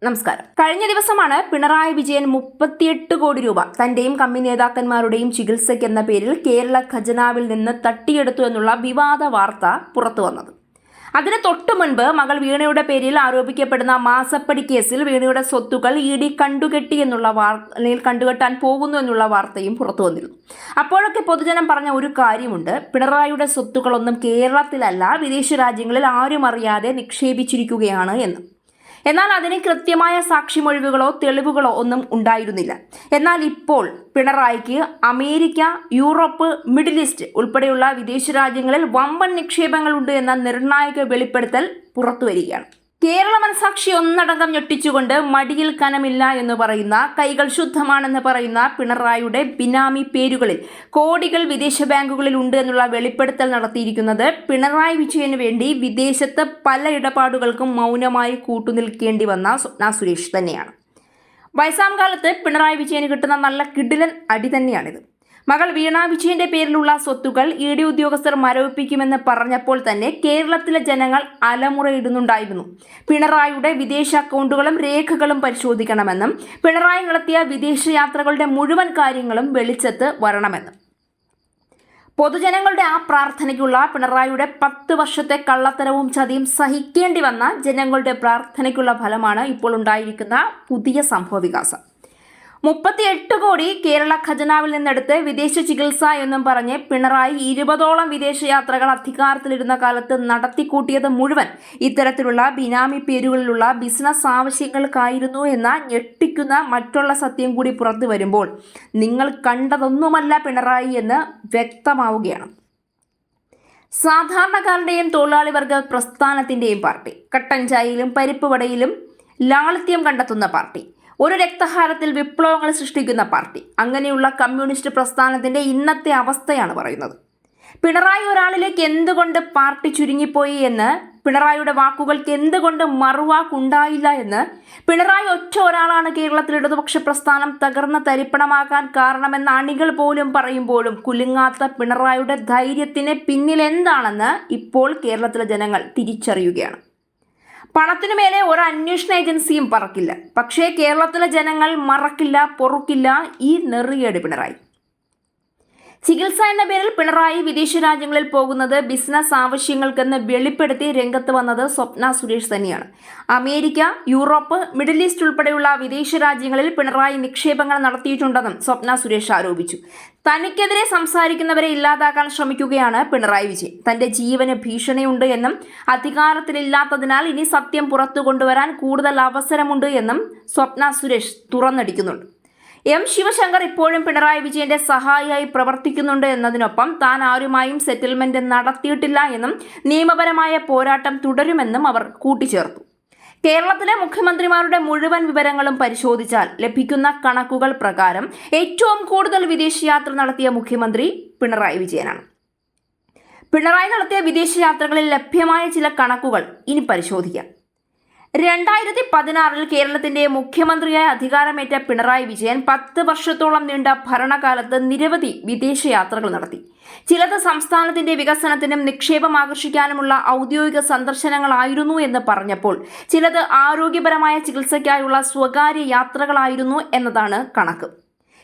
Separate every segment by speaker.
Speaker 1: നമസ്കാരം. കഴിഞ്ഞ ദിവസമാണ് പിണറായി വിജയൻ 38 കോടി രൂപ തന്റെയും കമ്പനി നേതാക്കന്മാരുടെയും ചികിത്സയ്ക്ക് എന്ന പേരിൽ കേരള ഖജനാവിൽ നിന്ന് തട്ടിയെടുത്തു എന്നുള്ള വിവാദ വാർത്ത പുറത്തു വന്നത്. അതിന് തൊട്ടു മുൻപ് മകൾ വീണയുടെ പേരിൽ ആരോപിക്കപ്പെടുന്ന മാസപ്പടി കേസിൽ വീണയുടെ സ്വത്തുക്കൾ ഇഡി കണ്ടുകെട്ടി എന്നുള്ള കണ്ടുകെട്ടാൻ പോകുന്നു എന്നുള്ള വാർത്തയും പുറത്തു വന്നിരുന്നു. അപ്പോഴൊക്കെ പൊതുജനം പറഞ്ഞ ഒരു കാര്യമുണ്ട്, പിണറായിയുടെ സ്വത്തുക്കളൊന്നും കേരളത്തിലല്ല വിദേശ രാജ്യങ്ങളിൽ ആരും അറിയാതെ നിക്ഷേപിച്ചിരിക്കുകയാണ് എന്ന്. എന്നാൽ അതിന് കൃത്യമായ സാക്ഷിമൊഴിവുകളോ തെളിവുകളോ ഒന്നും ഉണ്ടായിരുന്നില്ല. എന്നാൽ ഇപ്പോൾ പിണറായിക്ക് അമേരിക്ക, യൂറോപ്പ്, മിഡിൽ ഈസ്റ്റ് ഉൾപ്പെടെയുള്ള വിദേശ രാജ്യങ്ങളിൽ വമ്പൻ നിക്ഷേപങ്ങളുണ്ട് എന്ന നിർണായക വെളിപ്പെടുത്തൽ പുറത്തുവരികയാണ്. കേരള മനസാക്ഷി ഒന്നടങ്കം ഞെട്ടിച്ചുകൊണ്ട് മടിയിൽ കനമില്ല എന്ന് പറയുന്ന, കൈകൾ ശുദ്ധമാണെന്ന് പറയുന്ന പിണറായിയുടെ ബിനാമി പേരുകളിൽ കോടികൾ വിദേശ ബാങ്കുകളിൽ ഉണ്ട് എന്നുള്ള വെളിപ്പെടുത്തൽ നടത്തിയിരിക്കുന്നത് പിണറായി വിജയന് വേണ്ടി വിദേശത്ത് പല ഇടപാടുകൾക്കും മൗനമായി കൂട്ടുനിൽക്കേണ്ടി വന്ന സ്വപ്ന സുരേഷ് തന്നെയാണ്. വയസ്സാം കാലത്ത് പിണറായി വിജയന് കിട്ടുന്ന നല്ല കിടിലൻ അടി തന്നെയാണിത്. മകൾ വീണ വിജയന്റെ പേരിലുള്ള സ്വത്തുക്കൾ ഇഡി ഉദ്യോഗസ്ഥർ മരവിപ്പിക്കുമെന്ന് പറഞ്ഞപ്പോൾ തന്നെ കേരളത്തിലെ ജനങ്ങൾ അലമുറയിടുന്നുണ്ടായിരുന്നു. പിണറായിയുടെ വിദേശ അക്കൗണ്ടുകളും രേഖകളും പരിശോധിക്കണമെന്നും പിണറായി നടത്തിയ വിദേശ യാത്രകളുടെ മുഴുവൻ കാര്യങ്ങളും വെളിച്ചത്ത് വരണമെന്നും. പൊതുജനങ്ങളുടെ ആ പ്രാർത്ഥനയ്ക്കുള്ള പിണറായിയുടെ 10 വർഷത്തെ കള്ളത്തരവും ചതിയും സഹിക്കേണ്ടി വന്ന ജനങ്ങളുടെ പ്രാർത്ഥനയ്ക്കുള്ള ഫലമാണ് ഇപ്പോൾ ഉണ്ടായിരിക്കുന്ന പുതിയ സംഭവവികാസം. 38 കോടി കേരള ഖജനാവിൽ നിന്നെടുത്ത് വിദേശ ചികിത്സ എന്നും പറഞ്ഞ് പിണറായി 20ഓളം വിദേശയാത്രകൾ അധികാരത്തിലിരുന്ന കാലത്ത് നടത്തിക്കൂട്ടിയത് മുഴുവൻ ഇത്തരത്തിലുള്ള ബിനാമി പേരുകളിലുള്ള ബിസിനസ് ആവശ്യങ്ങൾക്കായിരുന്നു എന്ന ഞെട്ടിക്കുന്ന മറ്റുള്ള സത്യം കൂടി പുറത്തു വരുമ്പോൾ നിങ്ങൾ കണ്ടതൊന്നുമല്ല പിണറായി എന്ന് വ്യക്തമാവുകയാണ്. സാധാരണക്കാരുടെയും തൊഴിലാളി വർഗ പ്രസ്ഥാനത്തിന്റെയും പാർട്ടി, കട്ടൻ ചായയിലും പരിപ്പ് വടയിലും ലാളിത്യം കണ്ടെത്തുന്ന പാർട്ടി, ഒരു രക്തഹാരത്തിൽ വിപ്ലവങ്ങൾ സൃഷ്ടിക്കുന്ന പാർട്ടി, അങ്ങനെയുള്ള കമ്മ്യൂണിസ്റ്റ് പ്രസ്ഥാനത്തിന്റെ ഇന്നത്തെ അവസ്ഥയാണ് പറയുന്നത്. പിണറായി ഒരാളിലേക്ക് എന്തുകൊണ്ട് പാർട്ടി ചുരുങ്ങിപ്പോയി എന്ന്, പിണറായിയുടെ വാക്കുകൾക്ക് എന്തുകൊണ്ട് മറുവാക്കുണ്ടായില്ല എന്ന്, പിണറായി ഒറ്റ ഒരാളാണ് കേരളത്തിൽ ഇടതുപക്ഷ പ്രസ്ഥാനം തകർന്ന തരിപ്പണമാക്കാൻ കാരണമെന്ന് അണികൾ പോലും പറയുമ്പോഴും കുലുങ്ങാത്ത പിണറായിയുടെ ധൈര്യത്തിന് പിന്നിൽ എന്താണെന്ന് ഇപ്പോൾ കേരളത്തിലെ ജനങ്ങൾ തിരിച്ചറിയുകയാണ്. പണത്തിനു മേലെ ഒരു അന്വേഷണ ഏജൻസിയും പറക്കില്ല. പക്ഷേ കേരളത്തിലെ ജനങ്ങൾ മറക്കില്ല, പൊറുക്കില്ല ഈ നെറിയേട് പിണറായി. ചികിത്സ എന്ന പേരിൽ പിണറായി വിദേശ രാജ്യങ്ങളിൽ പോകുന്നത് ബിസിനസ് ആവശ്യങ്ങൾക്കെന്ന് വെളിപ്പെടുത്തി രംഗത്ത് വന്നത് സ്വപ്ന സുരേഷ് തന്നെയാണ്. അമേരിക്ക, യൂറോപ്പ്, മിഡിൽ ഈസ്റ്റ് ഉൾപ്പെടെയുള്ള വിദേശ രാജ്യങ്ങളിൽ പിണറായി നിക്ഷേപങ്ങൾ നടത്തിയിട്ടുണ്ടെന്നും സ്വപ്ന സുരേഷ് ആരോപിച്ചു. തനിക്കെതിരെ സംസാരിക്കുന്നവരെ ഇല്ലാതാക്കാൻ ശ്രമിക്കുകയാണ് പിണറായി വിജയൻ. തന്റെ ജീവന് ഭീഷണിയുണ്ട് എന്നും അധികാരത്തിലില്ലാത്തതിനാൽ ഇനി സത്യം പുറത്തു കൊണ്ടുവരാൻ കൂടുതൽ അവസരമുണ്ട് എന്നും സ്വപ്ന സുരേഷ് തുറന്നടിക്കുന്നുണ്ട്. എം ശിവശങ്കർ ഇപ്പോഴും പിണറായി വിജയന്റെ സഹായിയായി പ്രവർത്തിക്കുന്നുണ്ട് എന്നതിനൊപ്പം താൻ ആരുമായും സെറ്റിൽമെന്റ് നടത്തിയിട്ടില്ല എന്നും നിയമപരമായ പോരാട്ടം തുടരുമെന്നും അവർ കൂട്ടിച്ചേർത്തു. കേരളത്തിലെ മുഖ്യമന്ത്രിമാരുടെ മുഴുവൻ വിവരങ്ങളും പരിശോധിച്ചാൽ ലഭിക്കുന്ന കണക്കുകൾ പ്രകാരം ഏറ്റവും കൂടുതൽ വിദേശയാത്ര നടത്തിയ മുഖ്യമന്ത്രി പിണറായി വിജയനാണ്. പിണറായി നടത്തിയ വിദേശയാത്രകളിൽ ലഭ്യമായ ചില കണക്കുകൾ ഇനി പരിശോധിക്കാം. 2016 കേരളത്തിന്റെ മുഖ്യമന്ത്രിയായി അധികാരമേറ്റ പിണറായി വിജയൻ 10 വർഷത്തോളം നീണ്ട ഭരണകാലത്ത് നിരവധി വിദേശയാത്രകൾ നടത്തി. ചിലത് സംസ്ഥാനത്തിന്റെ വികസനത്തിനും നിക്ഷേപം ആകർഷിക്കാനുമുള്ള ഔദ്യോഗിക സന്ദർശനങ്ങളായിരുന്നു എന്ന് പറഞ്ഞപ്പോൾ ചിലത് ആരോഗ്യപരമായ ചികിത്സയ്ക്കായുള്ള സ്വകാര്യ യാത്രകളായിരുന്നു എന്നതാണ് കണക്ക്.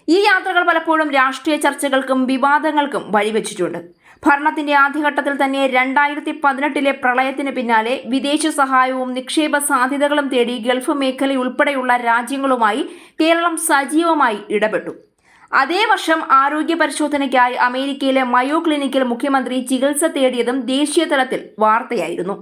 Speaker 1: ഈ യാത്രകൾ പലപ്പോഴും രാഷ്ട്രീയ ചർച്ചകൾക്കും വിവാദങ്ങൾക്കും വഴിവെച്ചിട്ടുണ്ട്. ഭരണത്തിന്റെ ആദ്യഘട്ടത്തിൽ തന്നെ 2018 പ്രളയത്തിന് പിന്നാലെ വിദേശ സഹായവും നിക്ഷേപ സാധ്യതകളും തേടി ഗൾഫ് മേഖലയുൾപ്പെടെയുള്ള രാജ്യങ്ങളുമായി കേരളം സജീവമായി ഇടപെട്ടു. അതേ വർഷം ആരോഗ്യ പരിശോധനയ്ക്കായി അമേരിക്കയിലെ മയോ ക്ലിനിക്കിൽ മുഖ്യമന്ത്രി ചികിത്സ തേടിയതും ദേശീയ തലത്തിൽ വാർത്തയായിരുന്നു.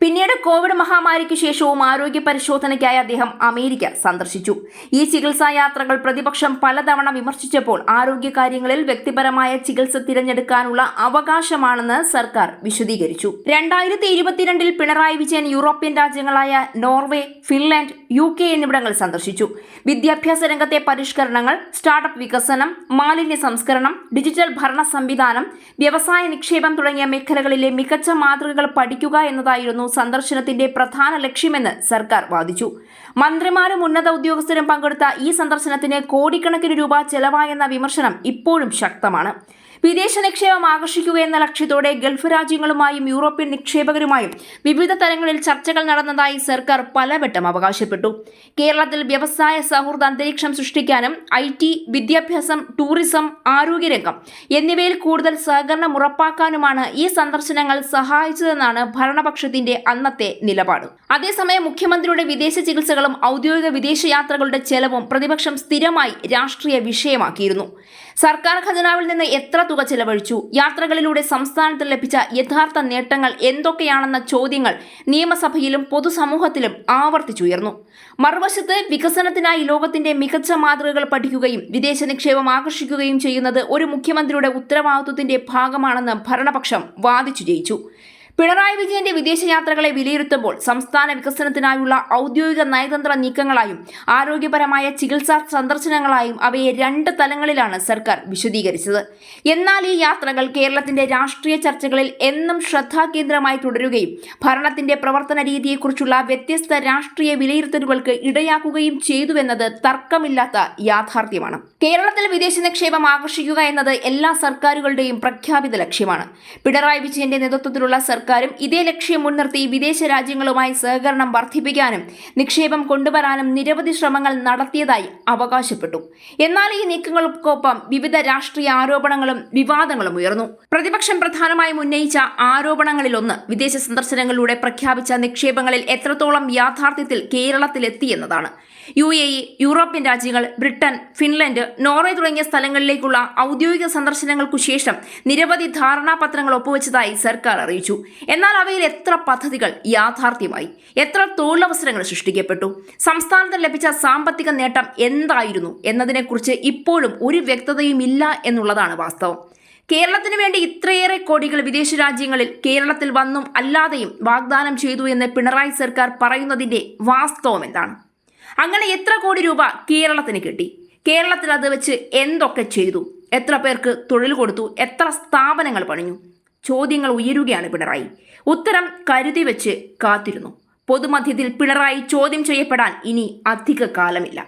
Speaker 1: പിന്നീട് കോവിഡ് മഹാമാരിക്ക് ശേഷവും ആരോഗ്യ പരിശോധനയ്ക്കായി അദ്ദേഹം അമേരിക്ക സന്ദർശിച്ചു. ഈ ചികിത്സാ യാത്രകൾ പ്രതിപക്ഷം പലതവണ വിമർശിച്ചപ്പോൾ ആരോഗ്യകാര്യങ്ങളിൽ വ്യക്തിപരമായ ചികിത്സ തിരഞ്ഞെടുക്കാനുള്ള അവകാശമാണെന്ന് സർക്കാർ വിശദീകരിച്ചു. 2022 പിണറായി വിജയൻ യൂറോപ്യൻ രാജ്യങ്ങളായ നോർവേ, ഫിൻലാൻഡ്, UK എന്നിവിടങ്ങൾ സന്ദർശിച്ചു. വിദ്യാഭ്യാസ രംഗത്തെ പരിഷ്കരണങ്ങൾ, സ്റ്റാർട്ടപ്പ് വികസനം, മാലിന്യ സംസ്കരണം, ഡിജിറ്റൽ ഭരണ സംവിധാനം, വ്യവസായ നിക്ഷേപം തുടങ്ങിയ മേഖലകളിലെ മികച്ച മാതൃകകൾ പഠിക്കുക എന്നതായിരുന്നു സന്ദർശനത്തിന്റെ പ്രധാന ലക്ഷ്യമെന്ന് സർക്കാർ വാദിച്ചു. മന്ത്രിമാരും ഉന്നത ഉദ്യോഗസ്ഥരും പങ്കെടുത്ത ഈ സന്ദർശനത്തിന് കോടിക്കണക്കിന് രൂപ ചെലവായെന്ന വിമർശനം ഇപ്പോഴും ശക്തമാണ്. വിദേശ നിക്ഷേപം ആകർഷിക്കുക എന്ന ലക്ഷ്യത്തോടെ ഗൾഫ് രാജ്യങ്ങളുമായും യൂറോപ്യൻ നിക്ഷേപകരുമായും വിവിധ തലങ്ങളിൽ ചർച്ചകൾ നടന്നതായി സർക്കാർ പലവട്ടം അവകാശപ്പെട്ടു. കേരളത്തിൽ വ്യവസായ സൗഹൃദ അന്തരീക്ഷം സൃഷ്ടിക്കാനും IT, വിദ്യാഭ്യാസം, ടൂറിസം, ആരോഗ്യരംഗം എന്നിവയിൽ കൂടുതൽ സഹകരണം ഉറപ്പാക്കാനുമാണ് ഈ സന്ദർശനങ്ങൾ സഹായിച്ചതെന്നാണ് ഭരണപക്ഷത്തിന്റെ അന്നത്തെ നിലപാട്. അതേസമയം മുഖ്യമന്ത്രിയുടെ വിദേശ ചികിത്സകളും ഔദ്യോഗിക വിദേശയാത്രകളുടെ ചെലവും പ്രതിപക്ഷം സ്ഥിരമായി രാഷ്ട്രീയ വിഷയമാക്കിയിരുന്നു. സർക്കാർ ഖജനാവിൽ നിന്ന് എത്ര തുക ചെലവഴിച്ചു, യാത്രകളിലൂടെ സംസ്ഥാനത്ത് ലഭിച്ച യഥാർത്ഥ നേട്ടങ്ങൾ എന്തൊക്കെയാണെന്ന ചോദ്യങ്ങൾ നിയമസഭയിലും പൊതുസമൂഹത്തിലും ആവർത്തിച്ചുയർന്നു. മറുവശത്ത് വികസനത്തിനായി ലോകത്തിന്റെ മികച്ച മാതൃകകൾ പഠിക്കുകയും വിദേശ നിക്ഷേപം ആകർഷിക്കുകയും ചെയ്യുന്നത് ഒരു മുഖ്യമന്ത്രിയുടെ ഉത്തരവാദിത്വത്തിന്റെ ഭാഗമാണെന്ന് ഭരണപക്ഷം വാദിച്ചു ജയിച്ചു. പിണറായി വിജയന്റെ വിദേശയാത്രകളെ വിലയിരുത്തുമ്പോൾ സംസ്ഥാന വികസനത്തിനായുള്ള ഔദ്യോഗിക നയതന്ത്ര നീക്കങ്ങളായും ആരോഗ്യപരമായ ചികിത്സാ സന്ദർശനങ്ങളായും അവയെ 2 തലങ്ങളിലാണ് സർക്കാർ വിശദീകരിച്ചത്. എന്നാൽ ഈ യാത്രകൾ കേരളത്തിന്റെ രാഷ്ട്രീയ ചർച്ചകളിൽ എന്നും ശ്രദ്ധാകേന്ദ്രമായി തുടരുകയും ഭരണത്തിന്റെ പ്രവർത്തന രീതിയെക്കുറിച്ചുള്ള വ്യത്യസ്ത രാഷ്ട്രീയ വിലയിരുത്തലുകൾക്ക് ഇടയാക്കുകയും ചെയ്തുവെന്നത് തർക്കമില്ലാത്ത യാഥാർത്ഥ്യമാണ്. കേരളത്തിൽ വിദേശ നിക്ഷേപം ആകർഷിക്കുക എന്നത് എല്ലാ സർക്കാരുകളുടെയും പ്രഖ്യാപിത ലക്ഷ്യമാണ്. പിണറായി വിജയന്റെ നേതൃത്വത്തിലുള്ള സർക്കാരും ഇതേ ലക്ഷ്യം മുൻനിർത്തി വിദേശ രാജ്യങ്ങളുമായി സഹകരണം വർദ്ധിപ്പിക്കാനും നിക്ഷേപം കൊണ്ടുവരാനും നിരവധി ശ്രമങ്ങൾ നടത്തിയതായി അവകാശപ്പെട്ടു. എന്നാൽ ഈ നീക്കങ്ങൾക്കൊപ്പം വിവിധ രാഷ്ട്രീയ ആരോപണങ്ങളും വിവാദങ്ങളും ഉയർന്നു. പ്രതിപക്ഷം പ്രധാനമായും ഉന്നയിച്ച ആരോപണങ്ങളിലൊന്ന് വിദേശ സന്ദർശനങ്ങളിലൂടെ പ്രഖ്യാപിച്ച നിക്ഷേപങ്ങളിൽ എത്രത്തോളം യാഥാർത്ഥ്യത്തിൽ കേരളത്തിലെത്തിയെന്നതാണ്. UAE, യൂറോപ്യൻ രാജ്യങ്ങൾ, ബ്രിട്ടൻ, ഫിൻലൻഡ്, നോർവേ തുടങ്ങിയ സ്ഥലങ്ങളിലേക്കുള്ള ഔദ്യോഗിക സന്ദർശനങ്ങൾക്കു ശേഷം നിരവധി ധാരണാപത്രങ്ങൾ ഒപ്പുവെച്ചതായി സർക്കാർ അറിയിച്ചു. എന്നാൽ അവയിൽ എത്ര പദ്ധതികൾ യാഥാർത്ഥ്യമായി, എത്ര തൊഴിലവസരങ്ങൾ സൃഷ്ടിക്കപ്പെട്ടു, സംസ്ഥാനത്തിന് ലഭിച്ച സാമ്പത്തിക നേട്ടം എന്തായിരുന്നു എന്നതിനെക്കുറിച്ച് ഇപ്പോഴും ഒരു വ്യക്തതയും ഇല്ല എന്നുള്ളതാണ് വാസ്തവം. കേരളത്തിന് വേണ്ടി ഇത്രയേറെ കോടികൾ വിദേശ രാജ്യങ്ങളിൽ കേരളത്തിൽ വന്നും അല്ലാതെയും വാഗ്ദാനം ചെയ്തു എന്ന് പിണറായി സർക്കാർ പറയുന്നതിന്റെ വാസ്തവം എന്താണ്? അങ്ങനെ എത്ര കോടി രൂപ കേരളത്തിന് കിട്ടി? കേരളത്തിൽ അത് വെച്ച് എന്തൊക്കെ ചെയ്തു? എത്ര പേർക്ക് തൊഴിൽ കൊടുത്തു? എത്ര സ്ഥാപനങ്ങൾ പണിഞ്ഞു? ചോദ്യങ്ങൾ ഉയരുകയാണ് പിണറായി. ഉത്തരം കരുതി വെച്ച് കാത്തിരുന്നു. പൊതുമധ്യത്തിൽ പിണറായി ചോദ്യം ചെയ്യപ്പെടാൻ ഇനി അധിക കാലമില്ല.